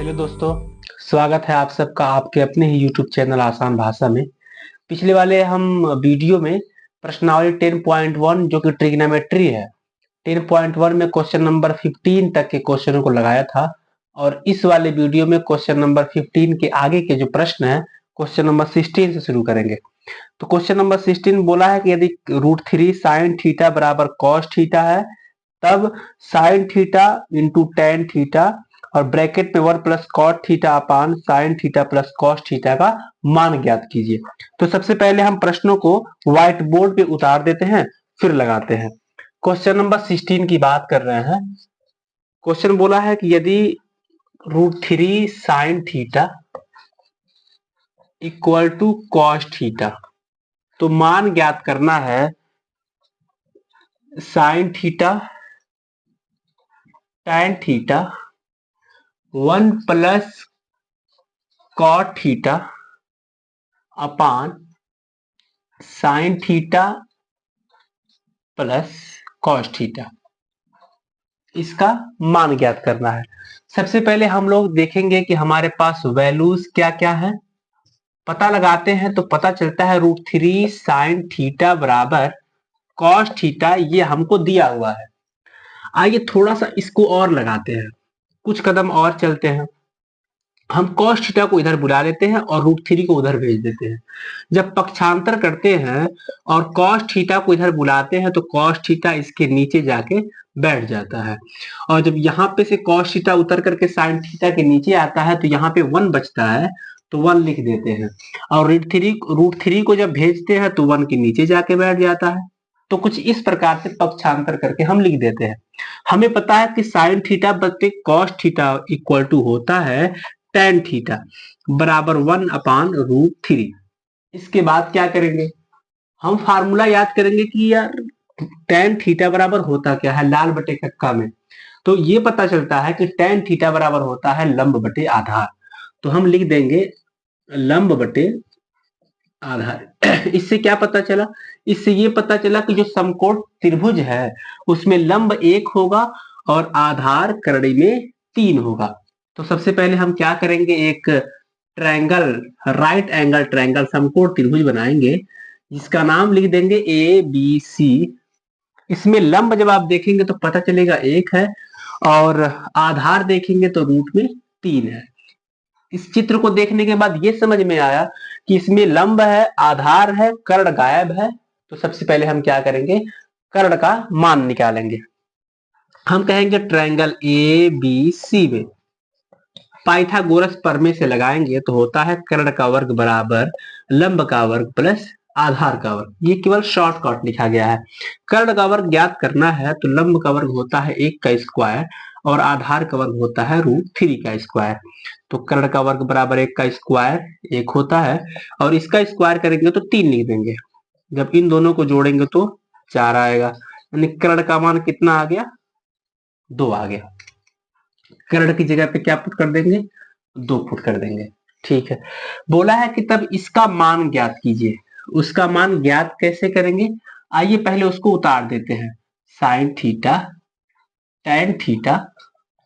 Hello दोस्तों, स्वागत है आप सबका आपके अपने ही यूट्यूब चैनल आसान भाषा में। पिछले वाले हम वीडियो में प्रश्नावली 10.1 जो कि ट्रिग्नोमेट्री है, 10.1 में क्वेश्चन नंबर 15 तक के क्वेश्चनों को लगाया था। और इस वाले वीडियो में क्वेश्चन नंबर 15 के आगे के जो प्रश्न है क्वेश्चन नंबर 16 से शुरू करेंगे। तो क्वेश्चन नंबर 16 बोला है कि यदि √3 साइन थीटा बराबर कॉस थीटा है तब sine theta into tan theta और ब्रैकेट में 1 plus cot theta upon sine theta plus cos theta का मान ज्ञात कीजिए। तो सबसे पहले हम प्रश्नों को व्हाइट बोर्ड पे उतार देते हैं, फिर लगाते हैं। क्वेश्चन नंबर 16 की बात कर रहे हैं। क्वेश्चन बोला है कि यदि √3 sine theta equal to cos theta, तो मान ज्ञात करना है sine theta tan theta 1 plus cot theta upon sine theta plus cos theta, इसका मान ज्ञात करना है। सबसे पहले हम लोग देखेंगे कि हमारे पास वैल्यूज क्या क्या है, पता लगाते हैं। तो पता चलता है √3 साइन थीटा बराबर कॉस थीटा, ये हमको दिया हुआ है। आइए थोड़ा सा इसको और लगाते हैं, कुछ कदम और चलते हैं। हम cos थीटा को इधर बुला लेते हैं और √3 को उधर भेज देते हैं। जब पक्षांतर करते हैं और cos थीटा को इधर बुलाते हैं तो cos थीटा इसके नीचे जाके बैठ जाता है। और जब यहाँ पे से cos थीटा उतर करके sin थीटा के नीचे आता है तो यहाँ पे 1 बचता है, तो 1 लिख देते हैं। और √3 को जब भेजते हैं तो 1 के नीचे जाके बैठ जाता है। तो कुछ इस प्रकार से पक्षांतर करके हम लिख देते हैं। हमें पता है कि साइन थीटा बटे कॉस थीटा इक्वल टू होता है tan थीटा बराबर 1 अपान √3। इसके बाद क्या करेंगे, हम फार्मूला याद करेंगे कि यार tan थीटा बराबर होता क्या है लाल बटे कक्का में। तो ये पता चलता है कि tan थीटा बराबर होता है लंब बटे आधार। तो हम लिख देंगे लंब बटे आधार। इससे क्या पता चला, इससे ये पता चला कि जो समकोण त्रिभुज है उसमें लंब 1 होगा और आधार करड़ी में 3 होगा। तो सबसे पहले हम क्या करेंगे, एक ट्रायंगल, राइट एंगल ट्रायंगल समकोण त्रिभुज बनाएंगे जिसका नाम लिख देंगे ABC। इसमें लंब जब आप देखेंगे तो पता चलेगा 1 है और आधार देखेंगे तो रूट में 3 है। इस चित्र को देखने के बाद ये समझ में आया कि इसमें लंब है, आधार है, कर्ण गायब है। तो सबसे पहले हम क्या करेंगे, कर्ण का मान निकालेंगे। हम कहेंगे ट्रायंगल ABC में पाइथागोरस प्रमेय से लगाएंगे तो होता है कर्ण का वर्ग बराबर लंब का वर्ग प्लस आधार का वर्ग। ये केवल शॉर्टकट लिखा गया है। कर्ण का वर्ग ज्ञात करना है तो लंब का वर्ग होता है 1 का स्क्वायर और आधार का वर्ग होता है √3 का स्क्वायर। तो कर्ण का वर्ग बराबर 1 का स्क्वायर 1 होता है और इसका स्क्वायर करेंगे तो 3 लिख देंगे। जब इन दोनों को जोड़ेंगे तो 4 आएगा, यानी कर्ण का मान कितना आ गया, 2 आ गया। कर्ण की जगह पे क्या पुट कर देंगे, 2 पुट कर देंगे। ठीक है, बोला है कि तब इसका मान ज्ञात कीजिए। उसका मान ज्ञात कैसे करेंगे, आइए पहले उसको उतार देते हैं। Sine theta tan theta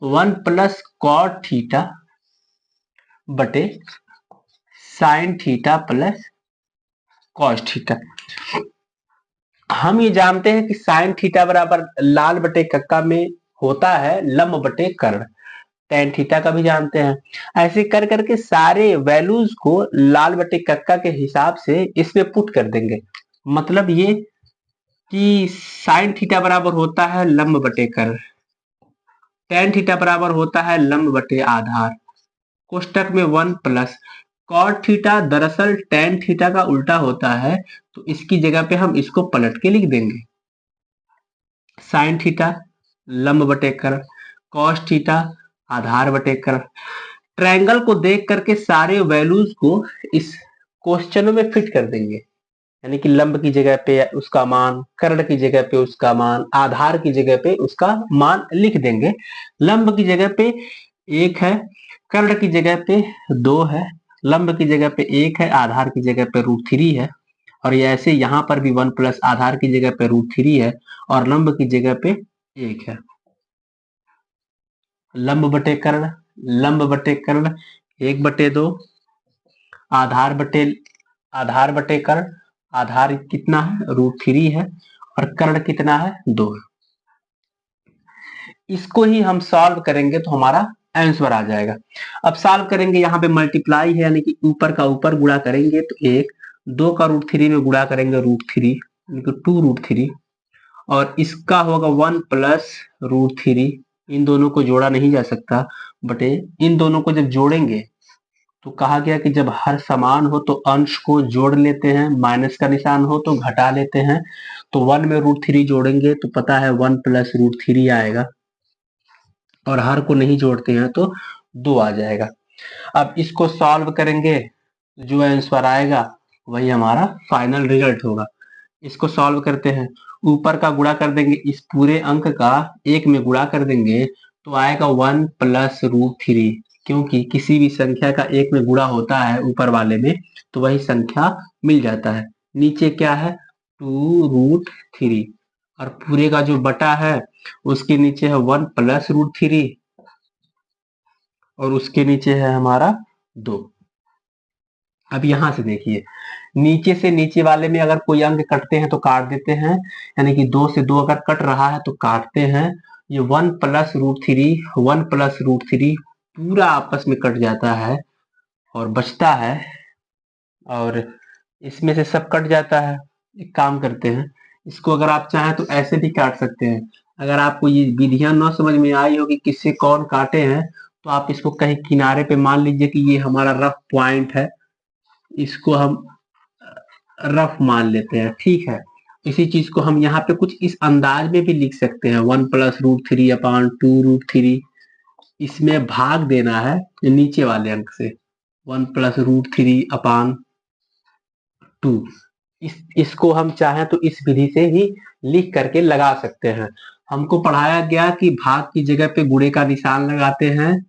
1 plus cot theta बटे sine theta plus cos theta. हम ये जानते हैं कि साइन थीटा बराबर लाल बटे कक्का में होता है लंब बटे कर्ण, tan थीटा का भी जानते हैं। ऐसे कर करके सारे वैल्यूज को लाल बटे कक्का के हिसाब से इसमें पुट कर देंगे। मतलब ये कि साइन थीटा बराबर होता है लंब बटे कर्ण, tan थीटा बराबर होता है लंब बटे आधार, कोष्टक में 1 प्लस कॉट थीटा दरअसल tan थीटा का उल्टा होता है, तो इसकी जगह पे हम इसको पलट के लिख देंगे। साइन थीटा लंब बटे कर्ण, कॉस थीटा आधार बटे कर्ण। ट्रायंगल को देख करके सारे वैल्यूज को इस क्वेश्चनों में फिट कर देंगे, यानी कि लंब की जगह पे उसका मान, कर्ण की जगह पे उसका मान, आधार की जगह पे उसका मान लिख देंगे। लंब की जगह पे 1 है, कर्ण की जगह पे 2 है, लंब की जगह पे 1 है, आधार की जगह पे √3 है। और ये ऐसे यहाँ पर भी 1 प्लस आधार की जगह पे √3 है और लंब की जगह पे 1 है। लंब बटे कर्ण लंब बटे कर्ण 1/2, आधार बटे कर्ण, आधार कितना है √3 है और कर्ण कितना है 2। इसको ही हम सॉल्व करेंगे तो हमारा आंसर आ जाएगा। अब सॉल्व करेंगे, यहाँ पे मल्टीप्लाई है यानी कि ऊपर का ऊपर गुणा करेंगे तो 1, 2 का √3 में गुणा करेंगे √3 यानी कि 2√3 और इसका होगा 1 प्लस √3। इन दोनों को जोड़ा नहीं जा सकता बटे इन दोनों को जब जोड़ेंगे तो कहा गया कि जब हर समान हो तो अंश को जोड़ लेते हैं, माइनस का निशान हो तो घटा लेते हैं। तो 1 में √3 जोड़ेंगे तो पता है 1 प्लस √3 आएगा और हर को नहीं जोड़ते हैं तो 2 आ जाएगा। अब इसको सॉल्व करेंगे, जो आंसर आएगा वही हमारा फाइनल रिजल्ट होगा। इसको सॉल्व करते हैं, ऊपर का गुणा कर देंगे, इस पूरे अंक का 1 में गुणा कर देंगे तो आएगा 1 प्लस √3, क्योंकि किसी भी संख्या का 1 में गुणा होता है ऊपर वाले में तो वही संख्या मिल जाता है। नीचे क्या है 2√3 और पूरे का जो बटा है उसके नीचे है 1 प्लस √3 और उसके नीचे है हमारा 2। अब यहां से देखिए, नीचे से नीचे वाले में अगर कोई अंक कटते हैं तो काट देते हैं, यानी कि 2 से 2 अगर कट रहा है तो काटते हैं। ये 1 प्लस √3 1 प्लस √3 पूरा आपस में कट जाता है और बचता है, और इसमें से सब कट जाता है। एक काम करते हैं, इसको अगर आप चाहें तो ऐसे भी काट सकते हैं। अगर आपको ये विधियां न समझ में आई हो कि किससे कौन काटे हैं तो आप इसको कहीं किनारे पे मान लीजिए कि ये हमारा रफ पॉइंट है, इसको हम रफ मान लेते हैं, ठीक है। इसी चीज को हम यहाँ पे कुछ इस अंदाज में भी लिख सकते हैं, 1 प्लस √3 अपान 2√3। इसमें भाग देना है नीचे वाले अंक से, 1 प्लस √3 अपान 2। इसको हम चाहें तो इस विधि से ही लिख करके लगा सकते हैं। हमको पढ़ाया गया कि भाग की जगह पे गुणे का निशान लगाते हैं,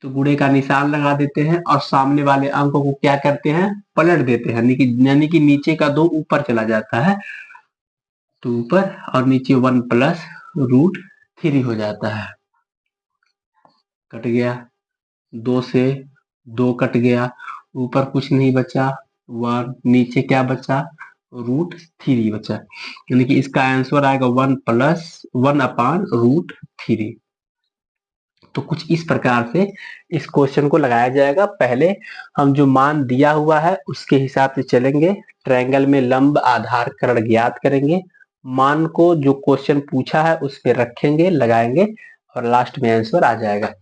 तो गुणे का निशान लगा देते हैं और सामने वाले अंकों को क्या करते हैं पलट देते हैं, यानी कि नीचे का 2 ऊपर चला जाता है तो ऊपर और नीचे 1 प्लस √3 हो जाता है। कट गया, 2 से 2 कट गया, ऊपर कुछ नहीं बचा 1, नीचे क्या बचा √3 बचा, यानी कि इसका आंसर आएगा 1 प्लस 1 अपान √3। तो कुछ इस प्रकार से इस क्वेश्चन को लगाया जाएगा। पहले हम जो मान दिया हुआ है उसके हिसाब से चलेंगे, ट्रायंगल में लंब आधार कर्ण ज्ञात करेंगे, मान को जो क्वेश्चन पूछा है उस पर रखेंगे, लगाएंगे और लास्ट में आंसर आ जाएगा।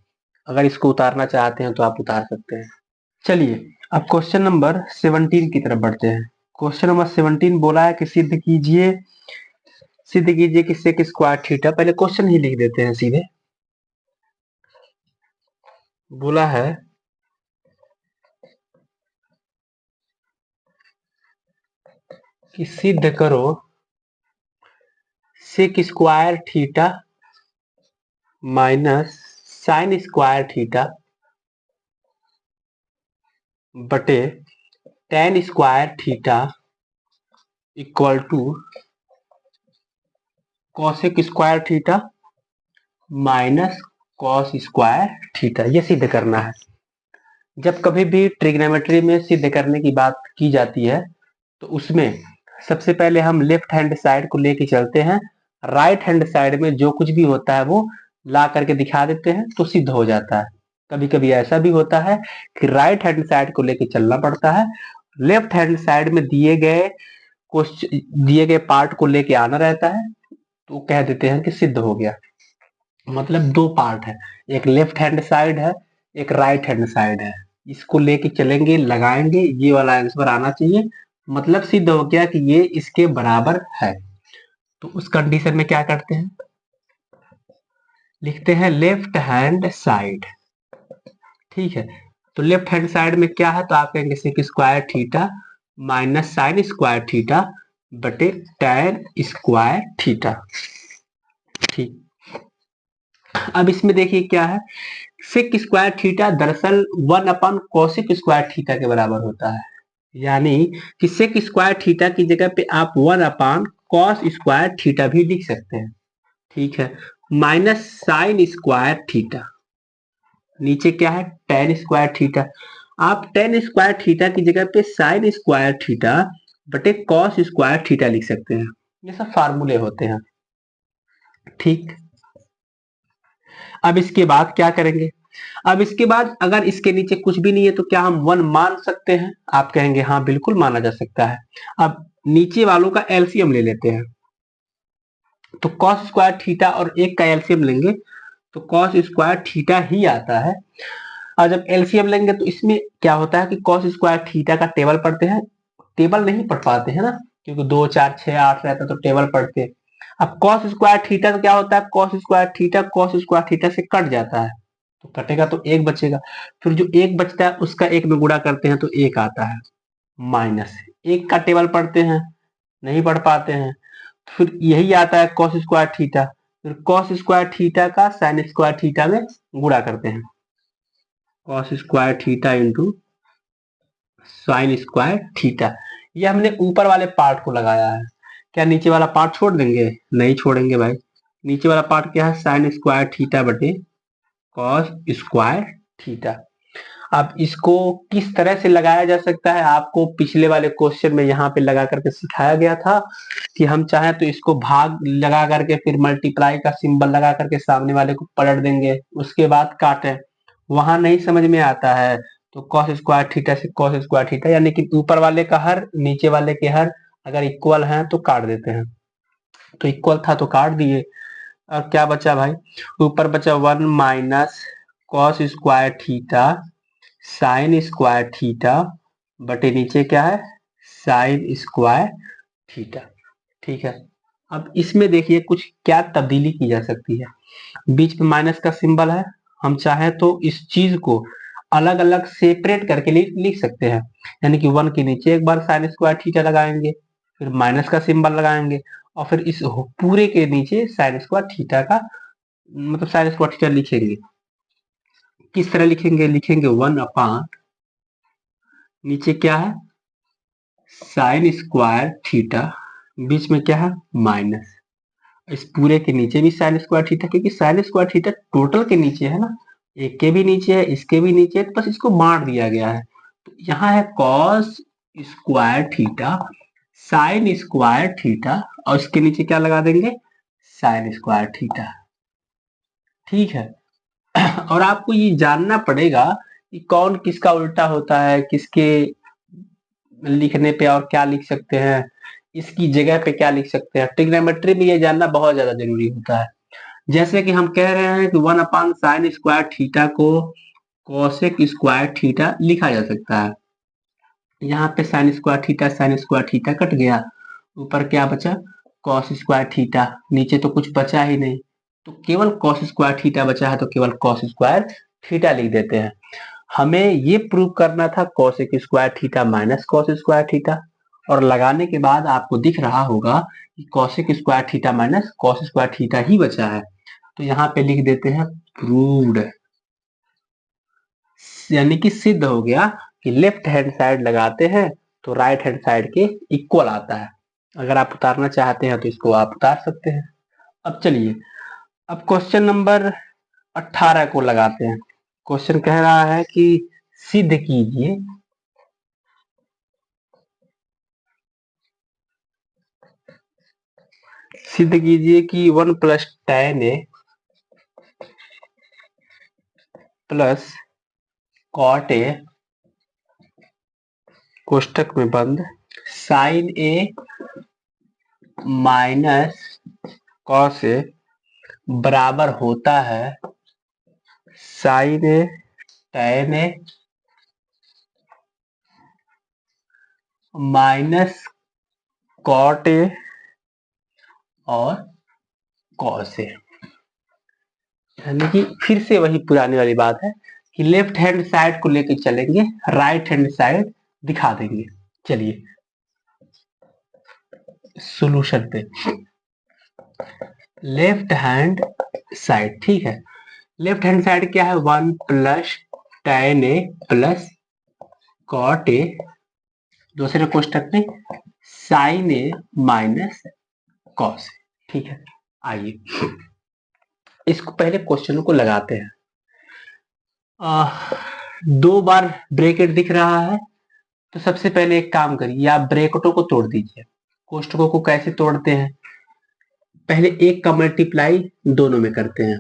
अगर इसको उतारना चाहते हैं तो आप उतार सकते हैं। चलिए अब क्वेश्चन नंबर 17 की तरफ बढ़ते हैं। क्वेश्चन नंबर 17 बोला है कि सिद्ध कीजिए कि सेक स्क्वायर थीटा, पहले क्वेश्चन ही लिख देते हैं सीधे। बोला है कि सिद्ध करो sec square theta minus sine square theta बटे tan square theta equal to cosec square theta minus cos square theta. ये सिद्ध करना है। जब कभी भी ट्रिग्नोमेट्री में सिद्ध करने की बात की जाती है तो उसमें सबसे पहले हम लेफ्ट हैंड साइड को लेके चलते हैं, राइट हैंड साइड में जो कुछ भी होता है वो ला करके दिखा देते हैं तो सिद्ध हो जाता है। कभी कभी ऐसा भी होता है कि राइट हैंड साइड को लेके चलना पड़ता है, लेफ्ट हैंड साइड में दिए गए पार्ट को लेके आना रहता है, तो कह देते हैं कि सिद्ध हो गया। मतलब 2 पार्ट है, एक लेफ्ट हैंड साइड है, एक राइट हैंड साइड है, इसको लेके चलेंगे, लगाएंगे, ये वाला आंसर आना चाहिए, मतलब सिद्ध हो गया कि ये इसके बराबर है। तो उस कंडीशन में क्या करते हैं, लिखते हैं लेफ्ट हैंड साइड, ठीक है। तो लेफ्ट हैंड साइड में क्या है, तो आप कहेंगे sec square theta minus sine square theta बटे टैन स्क्वायर थीटा, ठीक। अब इसमें देखिए क्या है, सेक स्क्वायर थीटा दरअसल 1 अपन कॉसेक स्क्वायर थीटा के बराबर होता है, यानी कि सेक स्क्वायर थीटा की जगह पे आप 1 अपान कॉस स्क्वायर थीटा भी लिख सकते हैं, ठीक है। माइनस साइन स्क्वायर थीटा, नीचे क्या है tan स्क्वायर थीटा। आप tan स्क्वायर थीटा की जगह पे sin स्क्वायर थीटा बटे cos स्क्वायर थीटा लिख सकते हैं। ये सब फार्मूले होते हैं। ठीक, अब इसके बाद क्या करेंगे? अब इसके बाद अगर इसके नीचे कुछ भी नहीं है तो क्या हम 1 मान सकते हैं? आप कहेंगे हाँ बिल्कुल माना जा सकता है। अब नीचे वालों का एलसीएम ले लेते हैं। तो cos स्क्वायर थीटा और एक का एलसीएम लेंगे तो cos स्क्वायर थीटा ही आता है। और जब एलसीएम लेंगे तो इसमें क्या होता है कि cos स्क्वायर थीटा का टेबल पढ़ते हैं। टेबल नहीं पढ़ पाते हैं ना, क्योंकि 2 4 6 8 रहता तो टेबल पढ़ते। अब cos स्क्वायर थीटा तो क्या होता है, cos स्क्वायर थीटा से कट जाता है तो कटेगा तो एक बचेगा। फिर जो एक बचता है उसका एक में गुणा करते हैं तो एक आता है। माइनस एक का टेबल पढ़ते हैं, नहीं पढ़ पाते हैं, फिर यही आता है cos स्क्वायर थीटा। फिर cos स्क्वायर थीटा का sin स्क्वायर थीटा में गुणा करते हैं। cos square theta into sine square theta. ये हमने ऊपर वाले पार्ट को लगाया है। क्या नीचे वाला पार्ट छोड़ देंगे? नहीं छोड़ेंगे भाई। नीचे वाला पार्ट क्या है, साइन स्क्वायर थीटा बटे कॉस स्क्वायर थीटा। अब इसको किस तरह से लगाया जा सकता है आपको पिछले वाले क्वेश्चन में यहाँ पे लगा करके सिखाया गया था कि हम चाहें तो इसको भाग लगा करके फिर मल्टीप्लाई का सिंबल लगा करके सामने वाले को पलट देंगे, उसके बाद काटें। वहां नहीं समझ में आता है तो कॉस स्क्वायर थीटा से कॉस स्क्वायर थीटा, यानी कि ऊपर वाले का हर नीचे वाले के हर अगर इक्वल है तो काट देते हैं। तो इक्वल था तो काट दिए। अब क्या बचा भाई, ऊपर बचा 1 minus cos square theta sine square theta बटे नीचे क्या है साइन स्क्वायर थीटा। ठीक है, अब इसमें देखिए कुछ क्या तब्दीली की जा सकती है। बीच में माइनस का सिंबल है, हम चाहे तो इस चीज को अलग अलग सेपरेट करके लिख सकते हैं। यानी कि 1 के नीचे एक बार साइन स्क्वायर थीटा लगाएंगे, फिर माइनस का सिंबल लगाएंगे, और फिर इस पूरे के नीचे साइन स्क्वायर थीटा का मतलब साइन स्क्वायर थीटा लिखेंगे। किस तरह लिखेंगे? लिखेंगे 1 अपान नीचे क्या है साइन स्क्वायर थीटा, बीच में क्या है माइनस, इस पूरे के नीचे भी साइन स्क्वायर थीटा, क्योंकि साइन स्क्वायर थीटा टोटल के नीचे है ना, एक के भी नीचे है इसके भी नीचे है, तो बस इसको बांट दिया गया है। तो यहाँ है cos square theta sine square theta और इसके नीचे क्या लगा देंगे साइन स्क्वायर थीटा। ठीक है, और आपको ये जानना पड़ेगा कि कौन किसका उल्टा होता है, किसके लिखने पे और क्या लिख सकते हैं, इसकी जगह पे क्या लिख सकते हैं। ट्रिग्नोमेट्री में ये जानना बहुत ज्यादा जरूरी होता है। जैसे कि हम कह रहे हैं कि 1 अपान साइन स्क्वायर थीटा को कोसेक स्क्वायर थीटा लिखा जा सकता है। यहाँ पे साइन स्क्वायर थीटा कट गया, ऊपर क्या बचा कॉस स्क्वायर थीटा, नीचे तो कुछ बचा ही नहीं, तो केवल कॉस स्क्वायर थीटा बचा है तो केवल कॉस स्क्वायर थीटा लिख देते हैं। हमें ये प्रूव करना था cosec square theta minus cos square theta, और लगाने के बाद आपको दिख रहा होगा कि cosec square theta minus cos square theta ही बचा है। तो यहाँ पे लिख देते हैं प्रूव्ड, यानी कि सिद्ध हो गया कि लेफ्ट हैंड साइड लगाते हैं तो राइट हैंड साइड के इक्वल आता है। अगर आप उतारना चाहते हैं तो इसको आप उतार सकते हैं। अब चलिए, अब क्वेश्चन नंबर 18 को लगाते हैं। क्वेश्चन कह रहा है कि सिद्ध कीजिए कि 1 plus tan A plus cot A कोष्टक में बंद sine A minus cos A बराबर होता है sine A tan A minus cot A और कॉस ए। यानी कि फिर से वही पुरानी वाली बात है कि लेफ्ट हैंड साइड को लेके चलेंगे, राइट हैंड साइड दिखा देंगे। चलिए सॉल्यूशन पे, लेफ्ट हैंड साइड, ठीक है, लेफ्ट हैंड साइड क्या है 1 plus tan A plus cot A, दूसरे कोष्टक में साइन ए माइनस कॉस। ठीक है, आइए इसको पहले क्वेश्चन को लगाते हैं। दो बार ब्रैकेट दिख रहा है, तो सबसे पहले एक काम करिए, आप ब्रैकेटों को तोड़ दीजिए। कोष्टकों को कैसे तोड़ते हैं, पहले एक का मल्टीप्लाई दोनों में करते हैं,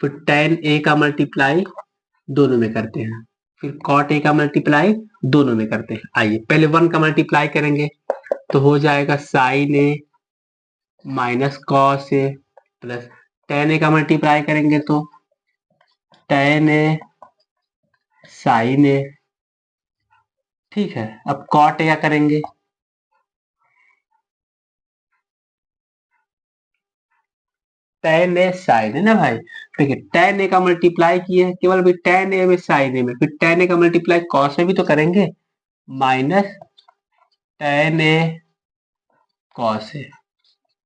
फिर tan a का मल्टीप्लाई दोनों में करते हैं, फिर cot a का मल्टीप्लाई दोनों में करते हैं। आइए पहले 1 का मल्टीप्लाई करेंगे तो हो जाएगा sin a minus cos a plus tan a का मल्टीप्लाई करेंगे तो tan a sin a। ठीक है, अब cot a क्या करेंगे, tan a sin है ना भाई। देखिए tan a का मल्टीप्लाई किए हैं केवल भी tan a में sin a में, फिर tan a का मल्टीप्लाई cos में भी तो करेंगे, minus tan a cos a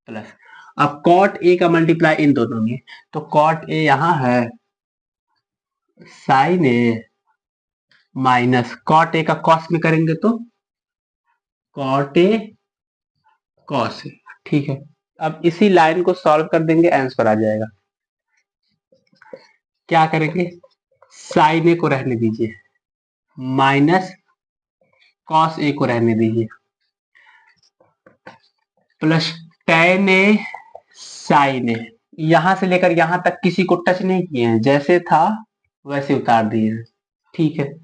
plus अब cot a का मल्टीप्लाई इन दोनों में, तो cot a यहां है sin a minus cot a का cos में करेंगे तो cot a cos a। ठीक है, अब इसी लाइन को सॉल्व कर देंगे, आंसर आ जाएगा। क्या करेंगे, sin a को रहने दीजिए माइनस cos a को रहने दीजिए plus tan a sin a। यहां से लेकर यहां तक किसी को टच नहीं किए हैं, जैसे था वैसे उतार दिए हैं। ठीक है,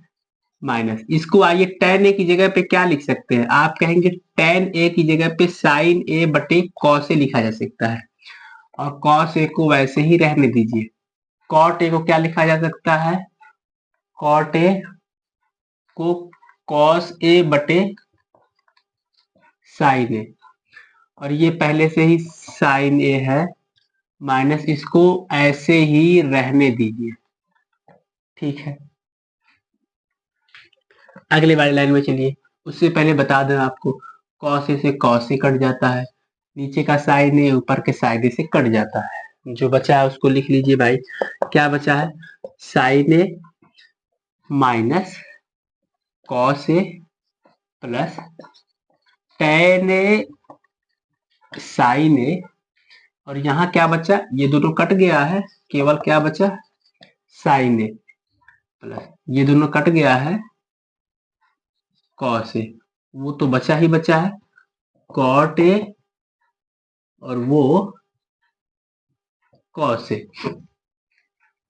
माइनस इसको आइए tan a की जगह पे क्या लिख सकते हैं, आप कहेंगे tan a की जगह पे sin a बटे cos a लिखा जा सकता है, और cos a को वैसे ही रहने दीजिए। cot a को क्या लिखा जा सकता है, cot a को cos a बटे sin a, और ये पहले से ही sin a है, माइनस इसको ऐसे ही रहने दीजिए। ठीक है, अगले वाली लाइन में चलिए। उससे पहले बता दें आपको, cos a से cos a कट जाता है, नीचे का sin a ऊपर के sin a से कट जाता है, जो बचा है उसको लिख लीजिए भाई। क्या बचा है, sin a minus cos a plus tan a sin a, और यहाँ क्या बचा, ये दोनों कट गया है, केवल क्या बचा sin a प्लस ये दोनों कट गया है cos a, वो तो बचा ही बचा है cot a और वो cos a।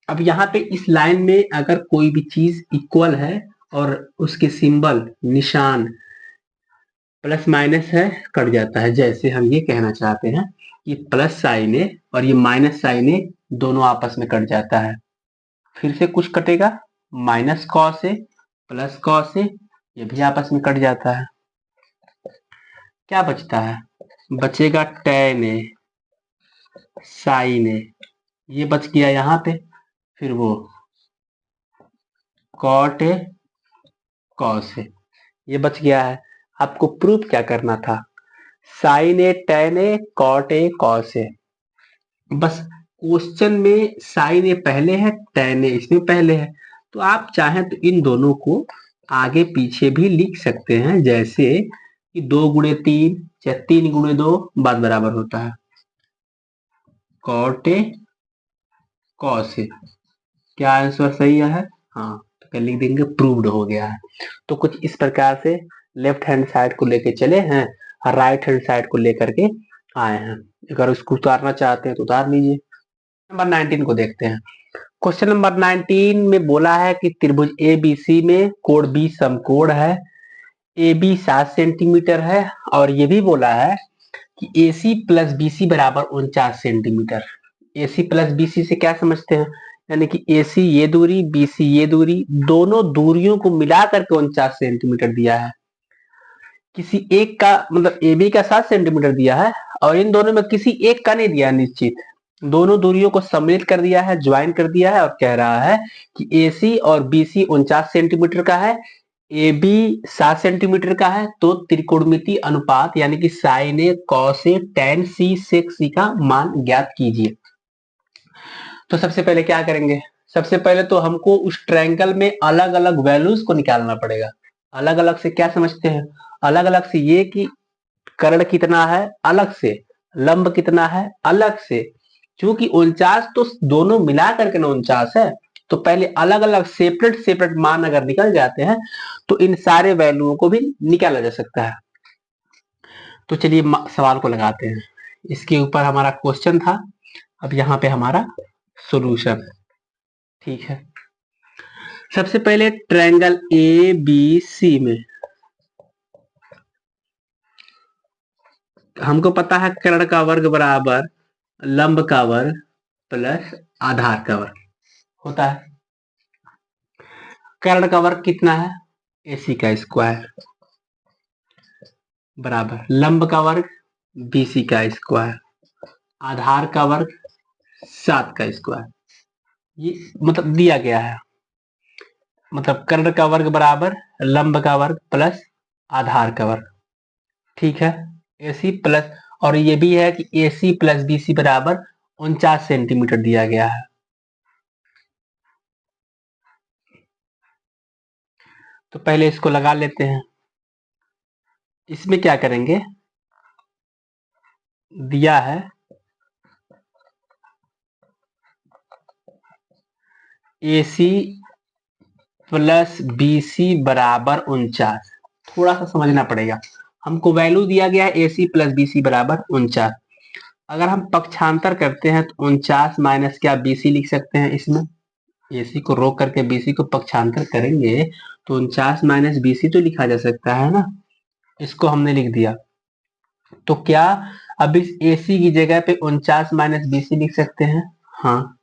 अब यहाँ पे इस लाइन में अगर कोई भी चीज इक्वल है और उसके सिंबल निशान प्लस माइनस है, कट जाता है। जैसे हम ये कहना चाहते हैं कि प्लस साइन ए और ये माइनस साइन ए दोनों आपस में कट जाता है, फिर से कुछ कटेगा, minus cos A plus cos A, ये भी आपस में कट जाता है। क्या बचता है, बचेगा टेन ए साइन ए, ये बच गया यहाँ पे, फिर वो कॉट ए कॉस ए, ये बच गया है। आपको प्रूफ क्या करना था, sine A tan A cot A cos A, बस क्वेश्चन में साइन ए पहले है, टेन ए इसमें पहले है, तो आप चाहें तो इन दोनों को आगे पीछे भी लिख सकते हैं, जैसे कि 2 गुणे 3 या 3 गुणे 2 बात बराबर होता है कॉट ए कॉस ए। क्या आंसर सही है, हाँ, तो लिख देंगे प्रूव्ड हो गया है। तो कुछ इस प्रकार से लेफ्ट हैंड साइड को लेके चले हैं और राइट हैंड साइड को लेकर के आए हैं। अगर उसको उतारना चाहते हैं तो उतार लीजिए। नंबर 19 को देखते हैं। क्वेश्चन नंबर 19 में बोला है कि त्रिभुज ए बी सी में कोण बी समकोण है, ए बी 7 सेंटीमीटर है, और ये भी बोला है कि ए सी प्लस बी सी बराबर 49 सेंटीमीटर। ए सी प्लस बी सी से क्या समझते हैं, यानी कि ए सी ये दूरी, बी सी ये दूरी, दोनों दूरियों को मिलाकर के 49 सेंटीमीटर दिया है। किसी एक का मतलब ए बी का 7 सेंटीमीटर दिया है और इन दोनों में किसी एक का नहीं दिया निश्चित, दोनों दूरियों को सम्मिलित कर दिया है, ज्वाइन कर दिया है, और कह रहा है कि ए सी और बी सी 49 सेंटीमीटर का है, ए बी 7 सेंटीमीटर का है, तो त्रिकोणमिति अनुपात यानी कि साइन ए कॉस ए टेन सी सेक सी का मान ज्ञात कीजिए। तो सबसे पहले क्या करेंगे, सबसे पहले तो हमको उस ट्रायंगल में अलग अलग वैल्यूज को निकालना पड़ेगा। अलग अलग से क्या समझते हैं, अलग अलग से ये कि कर्ण कितना है अलग से, लंब कितना है अलग से, क्योंकि 49 तो दोनों मिला करके ना 49 है, तो पहले अलग अलग सेपरेट सेपरेट मान अगर निकल जाते हैं तो इन सारे वैल्यूओं को भी निकाला जा सकता है। तो चलिए सवाल को लगाते हैं। इसके ऊपर हमारा क्वेश्चन था, अब यहाँ पे हमारा सॉल्यूशन। ठीक है, सबसे पहले ट्रायंगल ए बी सी में हमको पता है कर्ण का वर्ग बराबर लंब का वर्ग प्लस आधार का वर्ग होता है। कर्ण का वर्ग कितना है? AC का स्क्वायर बराबर लंब का वर्ग BC का स्क्वायर, आधार का वर्ग 7 का स्क्वायर। ये मतलब दिया गया है, मतलब कर्ण का वर्ग बराबर लंब का वर्ग प्लस आधार का वर्ग। ठीक है, AC प्लस, और ये भी है कि AC प्लस BC बराबर 49 सेंटीमीटर दिया गया है। तो पहले इसको लगा लेते हैं। इसमें क्या करेंगे, दिया है AC प्लस BC बराबर 49। थोड़ा सा समझना पड़ेगा, हमको वैल्यू दिया गया है AC प्लस BC बराबर 49। अगर हम पक्षांतर करते हैं तो 49 माइनस क्या BC लिख सकते हैं। इसमें AC को रोक करके BC को पक्षांतर करेंगे तो 49 माइनस BC तो लिखा जा सकता है ना। इसको हमने लिख दिया, तो क्या अब इस AC की जगह पे 49 माइनस BC लिख सकते हैं? हाँ,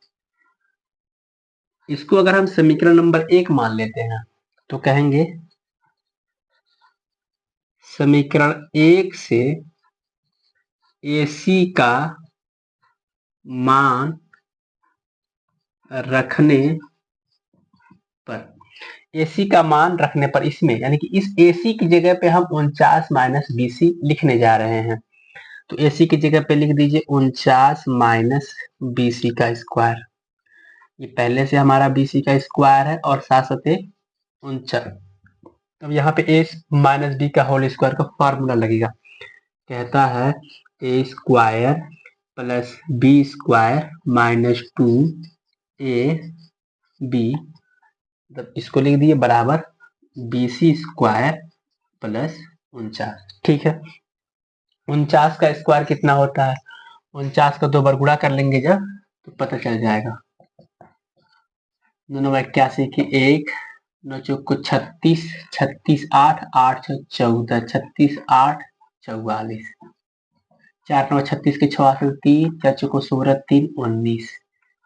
इसको अगर हम समीकरण नंबर 1 मान लेते हैं तो कहेंगे समीकरण 1 से AC का मान रखने पर, AC का मान रखने पर इसमें यानी कि इस AC की जगह पे हम 49 माइनस BC लिखने जा रहे हैं। तो AC की जगह पे लिख दीजिए 49 माइनस BC का स्क्वायर। ये पहले से हमारा BC का स्क्वायर है और साथ साथ 49। अब यहाँ पे A माइनस B का होल स्क्वायर का फॉर्मूला लगेगा, कहता है A square plus B square minus 2AB, मतलब इसको लिख दिए बराबर BC स्क्वायर प्लस 49। ठीक है, 49 का स्क्वायर कितना होता है? 49 का 2 बार गुणा कर लेंगे जब तो पता चल जाएगा। 981 की 1, 9 चौक को 36, 36 8, 8 6 14, 36 8 44, 4 9 36 के 6 हासिल 3, 4 चौको 16 3 19,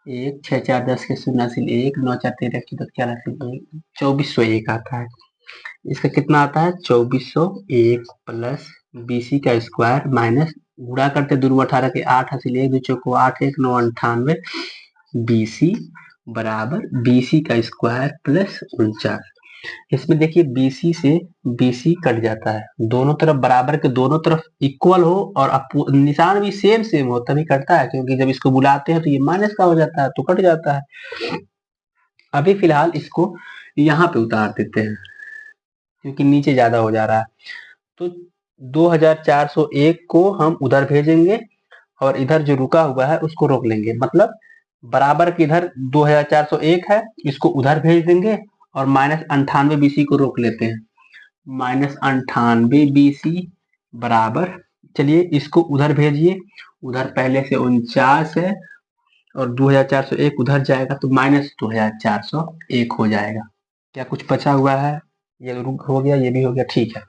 1 6 4 10 के 0 हासिल 1, 9 4 13 14 4 हासिल 1, 2401 आता है। इसका कितना आता है? 2401 प्लस BC का स्क्वायर माइनस गुणा करते 2 18 के 8 हासिल 1, 2 चौको 8 1 9 98, BC बराबर BC का स्क्वायर प्लस 49। इसमें देखिए BC से BC कट जाता है, दोनों तरफ बराबर के दोनों तरफ इक्वल हो और निशान भी सेम सेम हो तभी कटता है, क्योंकि जब इसको बुलाते हैं तो ये माइनस का हो जाता है तो कट जाता है। अभी फिलहाल इसको यहाँ पे उतार देते हैं क्योंकि नीचे ज्यादा हो जा रहा है। तो 2401 को हम उधर भेजेंगे और इधर जो रुका हुआ है उसको रोक लेंगे, मतलब बराबर के इधर 2401 है, इसको उधर भेज देंगे और माइनस 98 BC को रोक लेते हैं। माइनस 98 BC बराबर, चलिए इसको उधर भेजिए, उधर पहले से 49 है और 2401 उधर जाएगा तो माइनस 2401 हो जाएगा। क्या कुछ बचा हुआ है? ये हो गया, ये भी हो गया। ठीक है,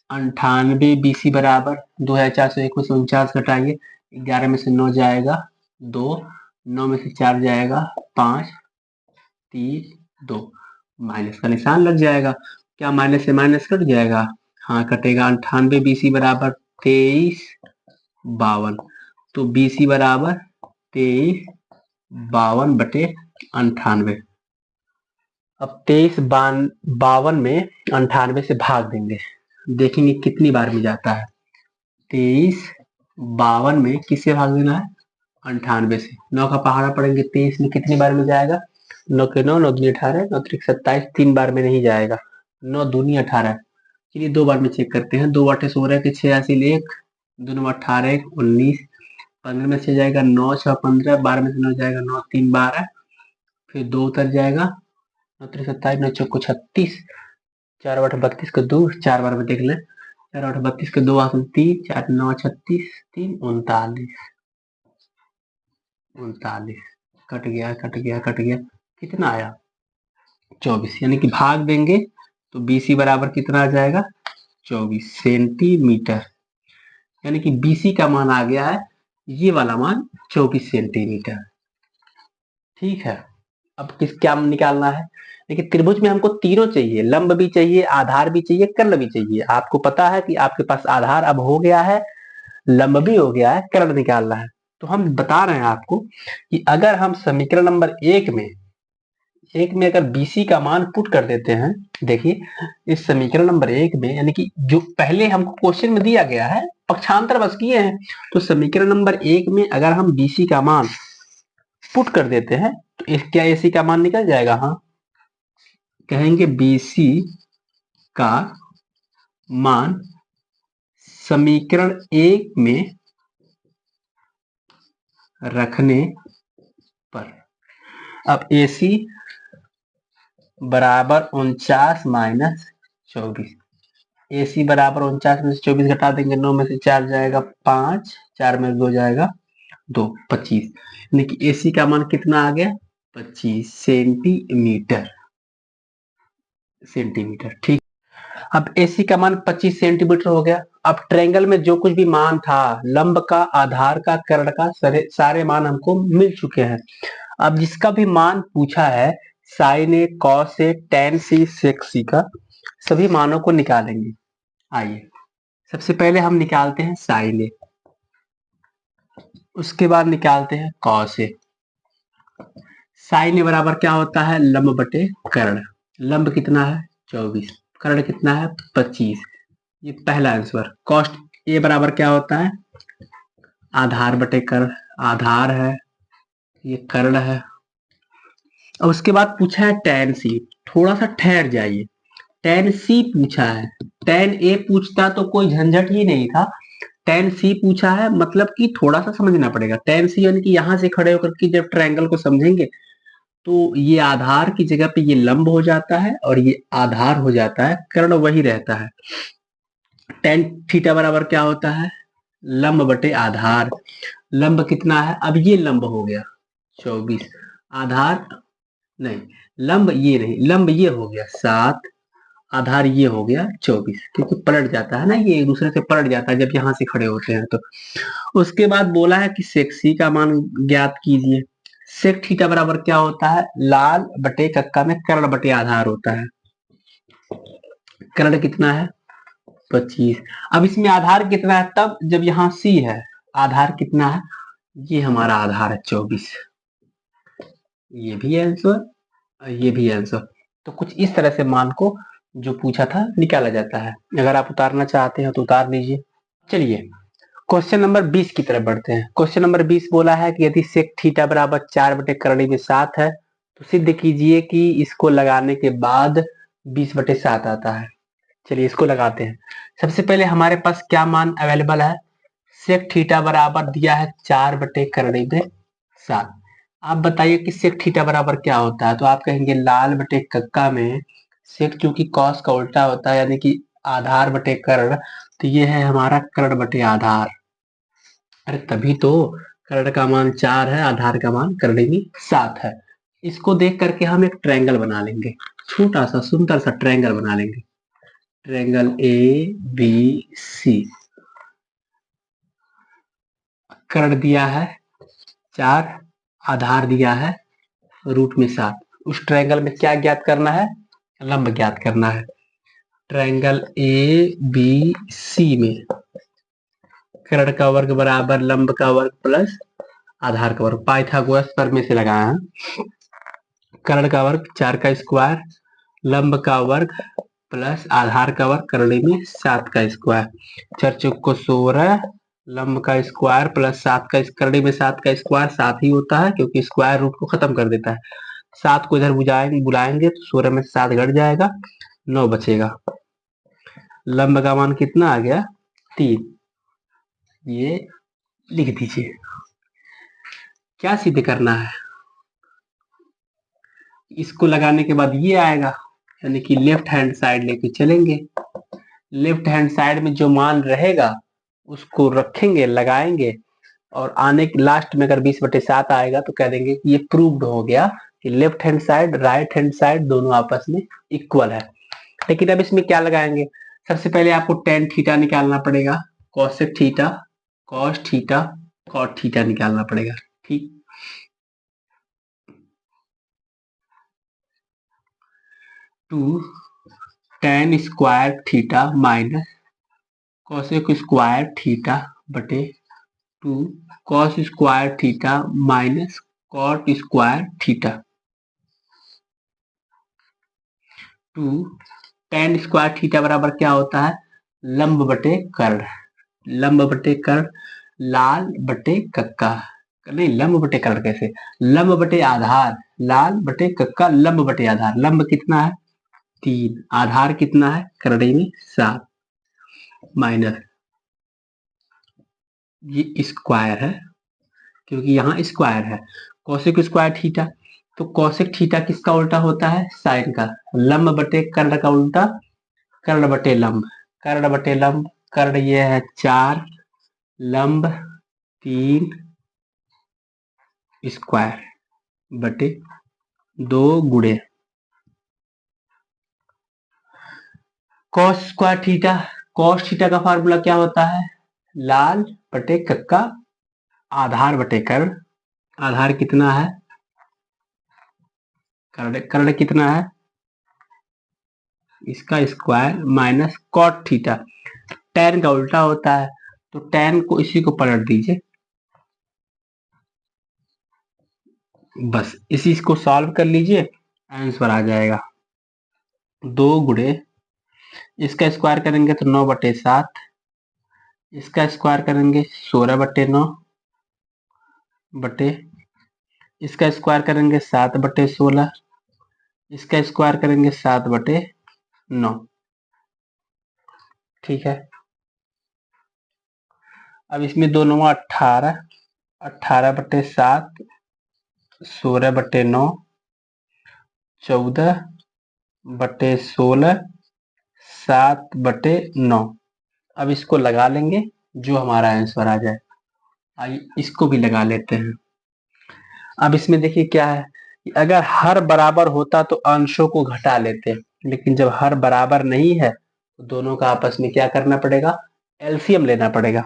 98 BC बराबर 2401 में से 49 घटाइए, 11 में से 9 जाएगा 2, 9 में से 4 जाएगा 5, 3 2, माइनस का निशान लग जाएगा। क्या माइनस से माइनस कट जाएगा? हाँ कटेगा। 98 BC बराबर 2352, तो BC बराबर 2352 बटे 98। अब 2352 में 98 से भाग देंगे, देखेंगे कितनी बार में जाता है। 2352 में किससे भाग देना है? 98 से। 9 का पहाड़ा पड़ेंगे 23 में कितनी बार में जाएगा? 9 के 9, 9 दूनी 18, 9 त्रिक 27, 3 बार में नहीं जाएगा। 9 दूनी 18, चलिए 2 बार में चेक करते हैं। 2 8 16 के 6 हासिल 1, 2 9 18 19, 15 में से जाएगा 9 6 15, 12 में से 9 जाएगा 9 3 12, फिर 2 उतर जाएगा, 9 3 27, 9 चौको 36, 4 8 32 का 2, 4 बार में देख ले, 4 8 32 का 2 आसन 3, 4 9 36, 3 39, 39 कट गया कट गया कट गया, कितना आया 24, यानी कि भाग देंगे तो BC बराबर कितना आ जाएगा 24 सेंटीमीटर, यानी कि BC का मान आ गया है ये वाला मान 24 सेंटीमीटर। ठीक है, अब क्या निकालना है, देखिए त्रिभुज में हमको तीनों चाहिए, लंब भी चाहिए, आधार भी चाहिए, कर्ण भी चाहिए। आपको पता है कि आपके पास आधार अब हो गया है, लंब भी हो गया है, कर्ण निकालना है। तो हम बता रहे हैं आपको कि अगर हम समीकरण नंबर एक में अगर BC का मान पुट कर देते हैं, देखिए इस समीकरण नंबर एक में, यानी कि जो पहले हमको क्वेश्चन में दिया गया है, पक्षांतर बस किए हैं, तो समीकरण नंबर एक में अगर हम BC का मान पुट कर देते हैं तो क्या AC का मान निकल जाएगा। हाँ, कहेंगे BC का मान समीकरण एक में रखने पर, अब AC बराबर 49 माइनस 24, AC बराबर 49 में से 24 घटा देंगे, 9 में से 4 जाएगा 5, 4 में 2 जाएगा 2, 25, यानी कि AC का मान कितना आ गया 25 सेंटीमीटर। ठीक, अब AC का मान 25 सेंटीमीटर हो गया। अब ट्रायंगल में जो कुछ भी मान था, लंब का, आधार का, कर्ण का, सारे मान हमको मिल चुके हैं। अब जिसका भी मान पूछा है, साइन ए, कॉस ए, टेन सी, सेक सी का सभी मानों को निकालेंगे। आइए सबसे पहले हम निकालते हैं साइन ए, उसके बाद निकालते हैं कॉस ए। साइन ए बराबर क्या होता है लंब बटे कर्ण, लंब कितना है 24, कर्ण कितना है 25, ये पहला आंसर। कॉस्ट ए बराबर क्या होता है आधार बटे कर्ण, आधार है, ये कर्ण है। और उसके बाद पूछा है टेन सी, थोड़ा सा ठहर जाइए, टेन सी पूछा है, टेन ए पूछता तो कोई झंझट ही नहीं था, टेन सी पूछा है मतलब कि थोड़ा सा समझना पड़ेगा। टेन सी यानी कि यहां से खड़े होकर के जब ट्रायंगल को समझेंगे तो ये आधार की जगह पे ये लंब हो जाता है और ये आधार हो जाता है, कर्ण वही रहता है। टेन थीटा बराबर क्या होता है लंब बटे आधार, लंब कितना है, अब ये लंब हो गया 24, आधार नहीं, लंब ये नहीं, लंब ये हो गया 7, आधार ये हो गया 24, क्योंकि पलट जाता है ना, ये एक दूसरे से पलट जाता है जब यहाँ से खड़े होते हैं। तो उसके बाद बोला है कि सेक सी का मान ज्ञात कीजिए। सेक थीटा बराबर क्या होता है लाल बटे कक्का में कर्ण बटे आधार होता है, कर्ण कितना है 25। अब इसमें आधार कितना है तब जब यहाँ सी है, आधार कितना है, ये हमारा आधार है 24, ये भी आंसर, ये भी आंसर। तो कुछ इस तरह से मान को जो पूछा था निकाला जाता है। अगर आप उतारना चाहते हैं तो उतार लीजिए। चलिए क्वेश्चन नंबर 20 की तरफ बढ़ते हैं। क्वेश्चन नंबर 20 बोला है कि यदि सेक थीटा बराबर 4 बटे कर्ण में 7 है तो सिद्ध कीजिए कि इसको लगाने के बाद 20 बटे 7 आता है। चलिए इसको लगाते हैं। सबसे पहले हमारे पास क्या मान अवेलेबल है, सेक थीटा बराबर दिया है 4 बटे कर्ण में 7। आप बताइए कि सेक थीटा बराबर क्या होता है, तो आप कहेंगे लाल बटे कक्का में सेक चूंकि कॉस का उल्टा होता है यानी कि आधार बटे कर्ण, तो ये है हमारा कर्ण बटे आधार। अरे तभी तो कर्ण का मान 4 है, आधार का मान कर्ण में 7 है। इसको देख करके हम एक ट्रायंगल बना लेंगे, छोटा सा सुंदर सा ट्रायंगल बना लेंगे, ट्रायंगल ए बी सी। कर्ण दिया है 4, आधार दिया है रूट में 7। उस ट्रायंगल में क्या ज्ञात करना है लंब ज्ञात करना है। ट्रायंगल ए बी सी में कर्ण का वर्ग बराबर लंब का वर्ग प्लस आधार का वर्ग, पाइथागोरस प्रमेय से लगाया है। कर्ण का वर्ग 4 का स्क्वायर, लंब का वर्ग प्लस आधार का वर्ग कर्ण में 7 का स्क्वायर, 4 चौक को 16, लंब का स्क्वायर प्लस 7 का, कर्ण में 7 का स्क्वायर 7 ही होता है क्योंकि स्क्वायर रूट को खत्म कर देता है। 7 को इधर बुलाएंगे तो 16 में 7 घट जाएगा, 9 बचेगा। लंब का मान कितना आ गया 3, ये लिख दीजिए। क्या सिद्ध करना है, इसको लगाने के बाद ये आएगा, यानी कि लेफ्ट हैंड साइड लेके चलेंगे। लेफ्ट हैंड साइड में जो मान रहेगा उसको रखेंगे, लगाएंगे, और आने के लास्ट में अगर 20/7 आएगा तो कह देंगे कि ये प्रूव्ड हो गया कि left hand side right hand side दोनों आपस में इक्वल है। लेकिन अब इसमें क्या लगाएंगे, सबसे पहले आपको टेन थीटा निकालना पड़ेगा, cosec theta, cos theta, cot theta निकालना पड़ेगा। ठीक, two tan square theta minus cosec square theta बटे two cos square theta minus cot square theta. Two tan square theta बराबर क्या होता है, लंब बटे कर्ण, लंब बटे कर्ण, लाल बटे कक्का, नहीं लंब बटे कर्ण कैसे, लंब बटे आधार, लाल बटे कक्का, लंब बटे आधार। लंब कितना है 3, आधार कितना है करड़ी में 7, माइनस ये स्क्वायर है क्योंकि यहाँ स्क्वायर है, कोसेक स्क्वायर थीटा, तो कोसेक थीटा किसका उल्टा होता है, साइन का। लंब बटे कर्ण का उल्टा कर्ण बटे लंब, कर्ण बटे लंब, कर्ण ये है 4, लंब 3 स्क्वायर बटे 2 गुणे cos square theta. Cos theta का फार्मूला क्या होता है, लाल बटे कक्का आधार बटे कर्ण, आधार कितना है कर्ण, कर्ण कितना है इसका square minus cot theta, tan का उल्टा होता है तो टैन को इसी को पलट दीजिए, बस इसी को सॉल्व कर लीजिए, आंसर आ जाएगा 2 गुणे, इसका स्क्वायर करेंगे तो 9/7, इसका स्क्वायर करेंगे 16/9 बटे, इसका स्क्वायर करेंगे 7/16, इसका स्क्वायर करेंगे 7/9। ठीक है, अब इसमें 2 9 18, 18/7, 16/9, 14/16, 7/9। अब इसको लगा लेंगे जो हमारा आंसर आ जाए। आइए इसको भी लगा लेते हैं। अब इसमें देखिए क्या है, अगर हर बराबर होता तो अंशों को घटा लेते, लेकिन जब हर बराबर नहीं है तो दोनों का आपस में क्या करना पड़ेगा, एलसीएम लेना पड़ेगा।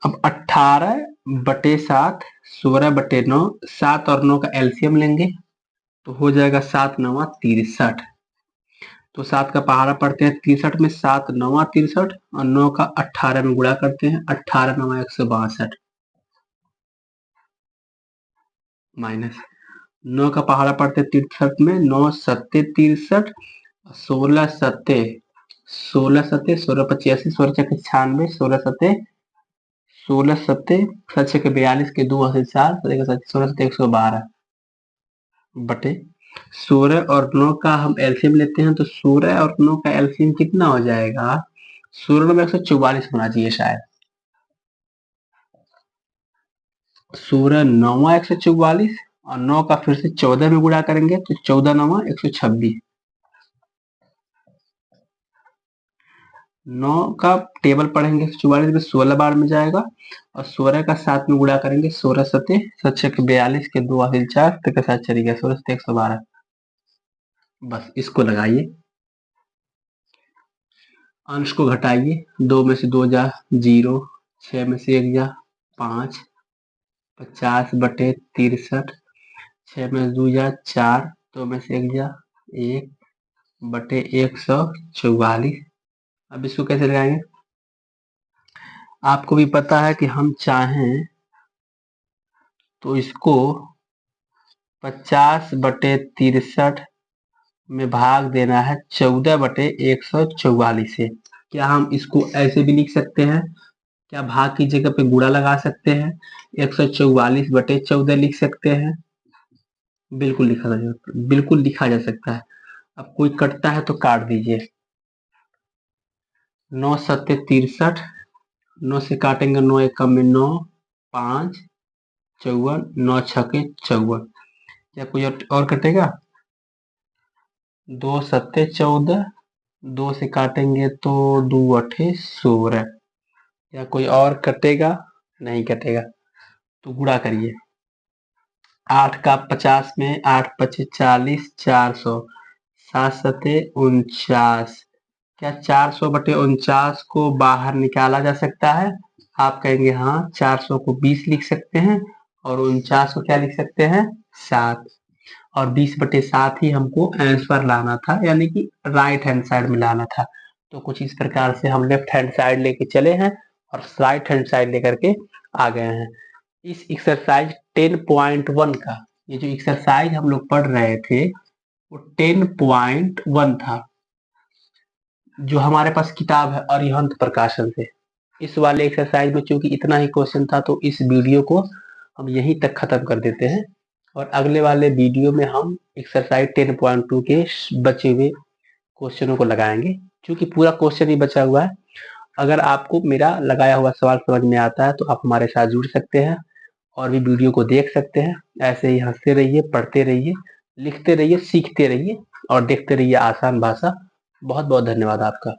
अब 18/7, 16/9, 7 और 9 का एलसीएम लेंगे तो हो जाएगा 7 9 63, तो 7 का पहाड़ा पढ़ते हैं 63 में, 7 9 63 और 9 का 18 में गुणा करते हैं, 18 9 162, माइनस 9 का पहाड़ा पढ़ते 63 में, 9 7 63, 16 7 16 7 16 85, 16 6 96, 16 7 16 7 7 6 42 के 2 से 4, 16 7 112 बटे 16 और 9 का हम एलसीएम लेते हैं तो 16 और 9 का एलसीएम कितना हो जाएगा, 16 में 144 होना चाहिए शायद, 16 9 144 और 9 का फिर से 14 में गुणा करेंगे तो 14 9 126, 9 का टेबल पढ़ेंगे 144 में 16 बार में जाएगा और 16 का 7 में गुणा करेंगे, 16 7 7 6 42 के 2 हासिल 4 तक 7 चली गया, 16 7 112, बस इसको लगाइए, अंश को घटाइए, 2 में से 2 जा 0, 6 में से 1 जा 5, 50/63, 6 में से 2 जा 4, 2 में से 1 जा 1 बटे 144। अब इसको कैसे लगाएंगे, आपको भी पता है कि हम चाहें तो इसको 50/63 में भाग देना है 14/144 से। क्या हम इसको ऐसे भी लिख सकते हैं, क्या भाग की जगह पे गुणा लगा सकते हैं, 144/14 लिख सकते हैं, बिल्कुल लिखा जा सकता है। अब कोई कटता है तो काट दीजिए, 9 7 63, 9 से काटेंगे 9 1 में 9, 5 54, 9 छके 54। क्या कोई और कटेगा? 2 सत्ते 14, 2 से काटेंगे तो 2 अठे 16। क्या कोई और कटेगा? नहीं कटेगा। तो गुणा करिए। 8 का 50 में 8 पचे 40, 400, 7 सते 49। क्या 400/49 को बाहर निकाला जा सकता है? आप कहेंगे हाँ, 400 को 20 लिख सकते हैं और 49 को क्या लिख सकते हैं? 7। और 20/7 ही हमको आंसर लाना था, यानी कि राइट हैंड साइड में लाना था। तो कुछ इस प्रकार से हम लेफ्ट हैंड साइड लेके चले हैं और राइट हैंड साइड लेकर के आ गए हैं। इस एक्सरसाइज 10.1 का, ये जो एक्सरसाइज हम लोग पढ़ रहे थे वो 10.1 था, जो हमारे पास किताब है अरिहंत प्रकाशन से। इस वाले एक्सरसाइज में चूंकि इतना ही क्वेश्चन था तो इस वीडियो को हम यहीं तक खत्म कर देते हैं और अगले वाले वीडियो में हम एक्सरसाइज 10.2 के बचे हुए क्वेश्चनों को लगाएंगे। क्योंकि पूरा क्वेश्चन ही बचा हुआ है। अगर आपको मेरा लगाया हुआ सवाल समझ में आता है तो आप हमारे साथ जुड़ सकते हैं और भी वीडियो को देख सकते हैं। ऐसे ही हंसते रहिए, पढ़ते रहिए, लिखते रहिए, सीखते रहिए और देखते रहिए आसान भाषा। बहुत बहुत धन्यवाद आपका।